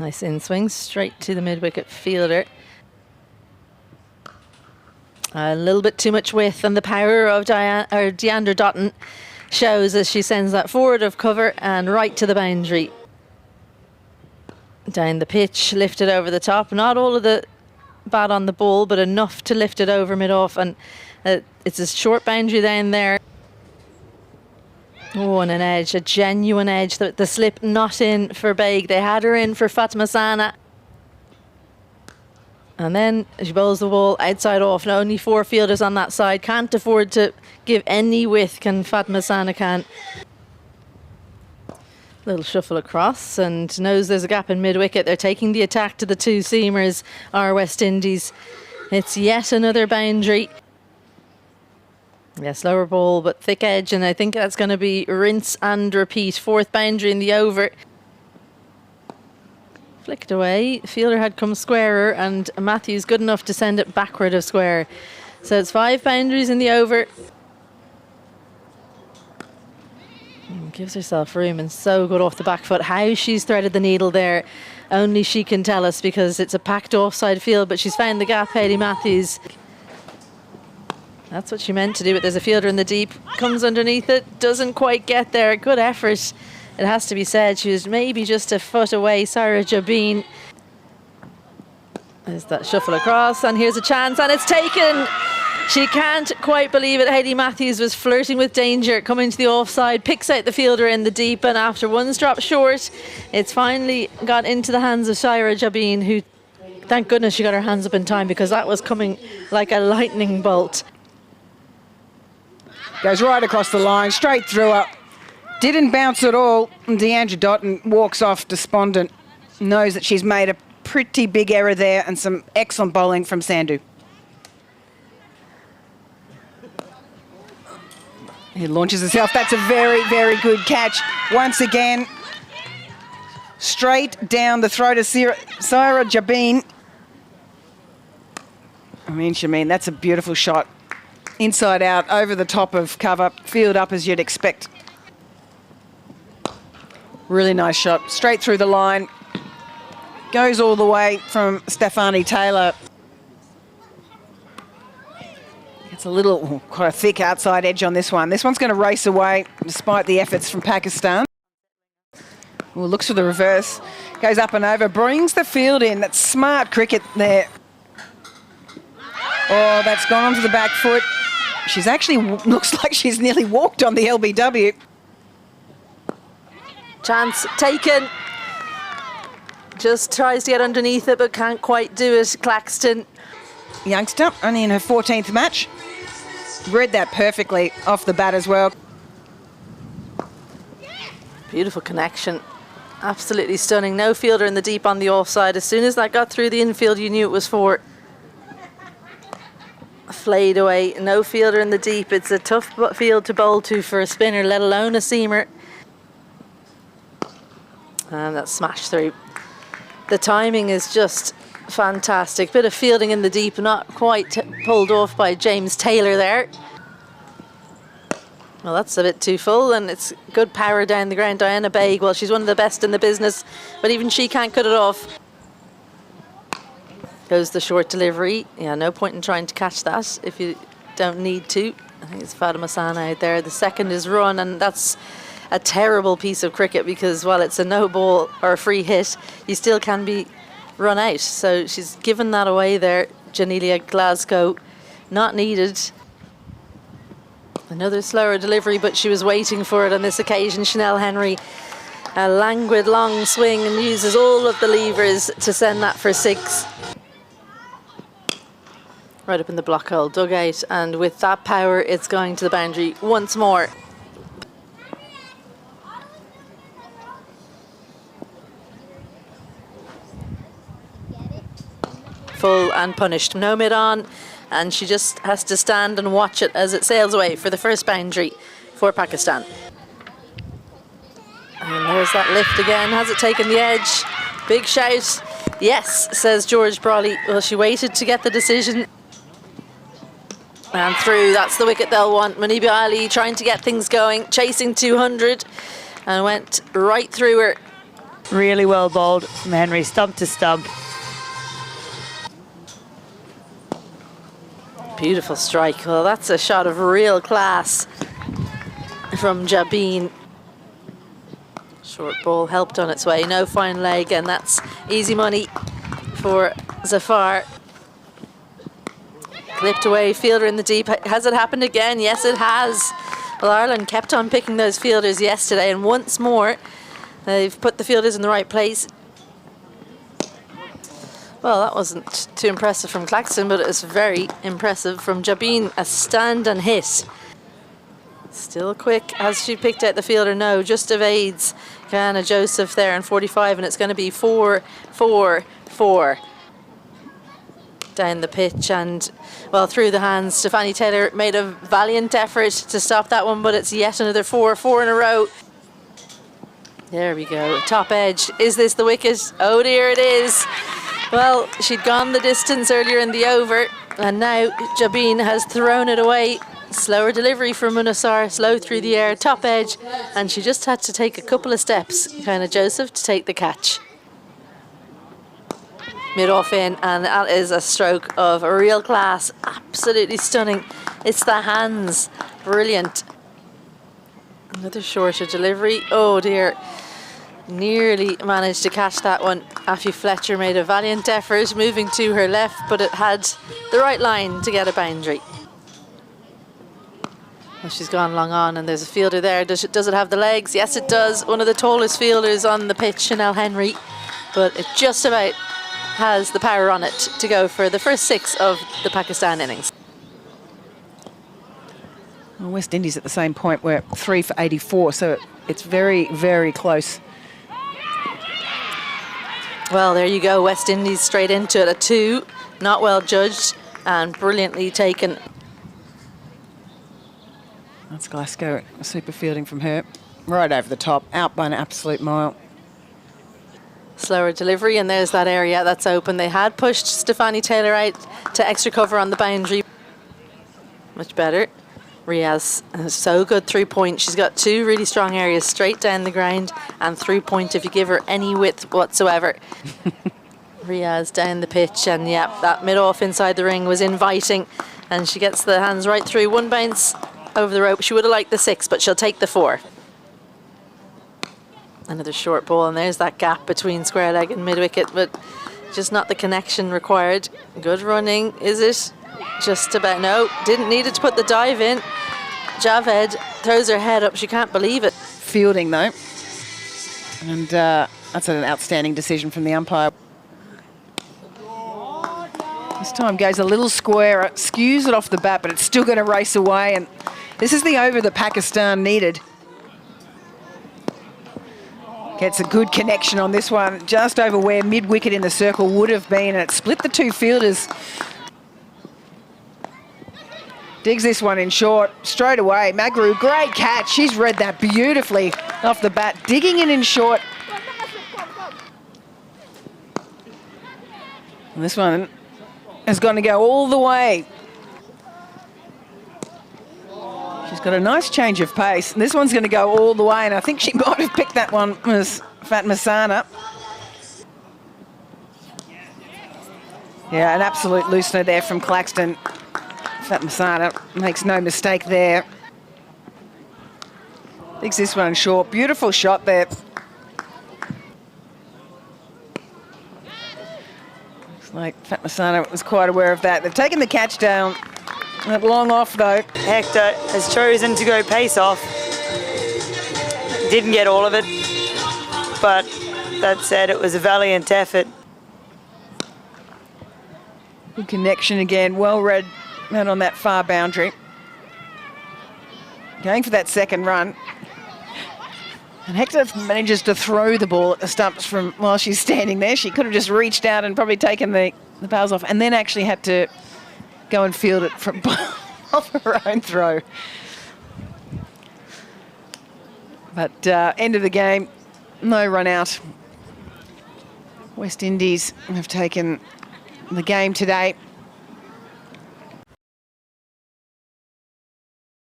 Nice in swing, straight to the mid-wicket fielder. A little bit too much width, and the power of Deandra Dotton shows as she sends that forward of cover and right to the boundary. Down the pitch, lifted over the top. Not all of the bat on the ball, but enough to lift it over mid-off, and it's a short boundary down there. Oh, and an edge, a genuine edge. The slip not in for Baig. They had her in for Fatma Sana. And then she bowls the ball outside off. Now only 4 fielders on that side. Can't afford to give any width, can Fatma Sana can. Little shuffle across and knows there's a gap in mid-wicket. They're taking the attack to the 2 seamers, our West Indies. It's yet another boundary. Yeah, slower ball, but thick edge, and I think that's going to be rinse and repeat. 4th boundary in the over. Flicked away. Fielder had come squarer, and Matthews good enough to send it backward of square. So it's 5 boundaries in the over. Gives herself room, and so good off the back foot. How she's threaded the needle there, only she can tell us, because it's a packed offside field, but she's found the gap, Hayley Matthews. That's what she meant to do, but there's a fielder in the deep. Comes underneath it, doesn't quite get there. Good effort, it has to be said. She was maybe just a foot away, Sarah Jabin. There's that shuffle across, and here's a chance, and it's taken. She can't quite believe it. Hayley Matthews was flirting with danger, coming to the offside, picks out the fielder in the deep, and after one's dropped short, it's finally got into the hands of Sarah Jabin, who, thank goodness she got her hands up in time, because that was coming like a lightning bolt. Goes right across the line, straight through her. Didn't bounce at all. And Deandra Dotton walks off despondent. Knows that she's made a pretty big error there, and some excellent bowling from Sandhu. He launches herself. That's a very, very good catch. Once again, straight down the throat of Sarah Jabin. Shamin, that's a beautiful shot. Inside out, over the top of cover, field up as you'd expect. Really nice shot, straight through the line. Goes all the way from Stefani Taylor. It's a little, quite a thick outside edge on this one. This one's going to race away, despite the efforts from Pakistan. Well, looks for the reverse. Goes up and over, brings the field in. That's smart cricket there. Oh, that's gone onto the back foot. She's actually, looks like she's nearly walked on the LBW. Chance taken. Just tries to get underneath it, but can't quite do it. Claxton. Youngster, only in her 14th match. Read that perfectly off the bat as well. Beautiful connection. Absolutely stunning. No fielder in the deep on the offside. As soon as that got through the infield, you knew it was 4. Flayed away, no fielder in the deep. It's a tough field to bowl to for a spinner, let alone a seamer. And that's smashed through. The timing is just fantastic. Bit of fielding in the deep, not quite pulled off by James Taylor there. Well, that's a bit too full, and it's good power down the ground. Diana Baig, well, she's one of the best in the business, but even she can't cut it off. Goes the short delivery. Yeah, no point in trying to catch that if you don't need to. I think it's Fatma Sana out there. The second is run, and that's a terrible piece of cricket, because while it's a no ball or a free hit, you still can be run out. So she's given that away there. Janelia Glasgow, not needed. Another slower delivery, but she was waiting for it on this occasion. Chanel Henry, a languid long swing, and uses all of the levers to send that for 6. Right up in the block hole, dug out, and with that power, it's going to the boundary once more. Full and punished. No mid on, and she just has to stand and watch it as it sails away for the first boundary for Pakistan. And there's that lift again. Has it taken the edge? Big shout. Yes, says George Brawley. Well, she waited to get the decision. And through, that's the wicket they'll want. Muniba Ali trying to get things going, chasing 200, and went right through her. Really well bowled from Henry, stump to stump. Beautiful strike. Well, that's a shot of real class from Jabin. Short ball helped on its way. No fine leg, and that's easy money for Zafar. Clipped away, fielder in the deep. Has it happened again? Yes, it has. Well, Ireland kept on picking those fielders yesterday, and once more, they've put the fielders in the right place. Well, that wasn't too impressive from Claxton, but it was very impressive from Jabin. A stand and hit. Still quick. Has she picked out the fielder? No, just evades Kiana Joseph there in 45, and it's going to be 4-4-4 down the pitch, and well, through the hands. Stefanie Taylor made a valiant effort to stop that one, but it's yet another 4 in a row. There we go. Top edge. Is this the wicket? Oh dear, it is. Well, she'd gone the distance earlier in the over, and now Jabin has thrown it away. Slower delivery from Munasar, slow through the air, top edge, and she just had to take a couple of steps, kind of Joseph, to take the catch. Mid-off in, and that is a stroke of a real class. Absolutely stunning. It's the hands. Brilliant. Another shorter delivery. Oh dear. Nearly managed to catch that one. Afi Fletcher made a valiant effort moving to her left, but it had the right line to get a boundary. Well, she's gone long on, and there's a fielder there. Does it have the legs? Yes, it does. One of the tallest fielders on the pitch, Chanel Henry. But it just about has the power on it to go for the first 6 of the Pakistan innings. Well, West Indies at the same point. We're 3 for 84, so it's very, very close. Well, there you go. West Indies straight into it. A 2, not well judged and brilliantly taken. That's Glasgow. Super fielding from her. Right over the top, out by an absolute mile. Slower delivery, and there's that area that's open. They had pushed Stefanie Taylor out to extra cover on the boundary. Much better. Riaz is so good through point. She's got 2 really strong areas straight down the ground and through point if you give her any width whatsoever. Riaz down the pitch, and yeah, that mid-off inside the ring was inviting, and she gets the hands right through. 1 bounce over the rope. She would have liked the 6, but she'll take the 4. Another short ball, and there's that gap between square leg and mid-wicket, but just not the connection required. Good running, is it? Just about. No, didn't need it to put the dive in. Javed throws her head up. She can't believe it. Fielding, though. And that's an outstanding decision from the umpire. This time goes a little square, skews it off the bat, but it's still going to race away, and this is the over that Pakistan needed. Gets a good connection on this one, just over where mid-wicket in the circle would have been, and it split the 2 fielders. Digs this one in short, straight away. Magru, great catch. She's read that beautifully off the bat. Digging in short. And this one is going to go all the way. She's got a nice change of pace. And this one's going to go all the way, and I think she might have picked that one as Fatma Sana. Yeah, an absolute loosener there from Claxton. Fatma Sana makes no mistake there. Digs this one short. Beautiful shot there. Looks like Fatma Sana was quite aware of that. They've taken the catch down. That long off, though. Hector has chosen to go pace off. Didn't get all of it, but that said, it was a valiant effort. Good connection again. Well read out on that far boundary. Going for that second run. And Hector manages to throw the ball at the stumps from while she's standing there. She could have just reached out and probably taken the bails off, and then actually had to go and field it from off her own throw. But end of the game, no run out. West Indies have taken the game today.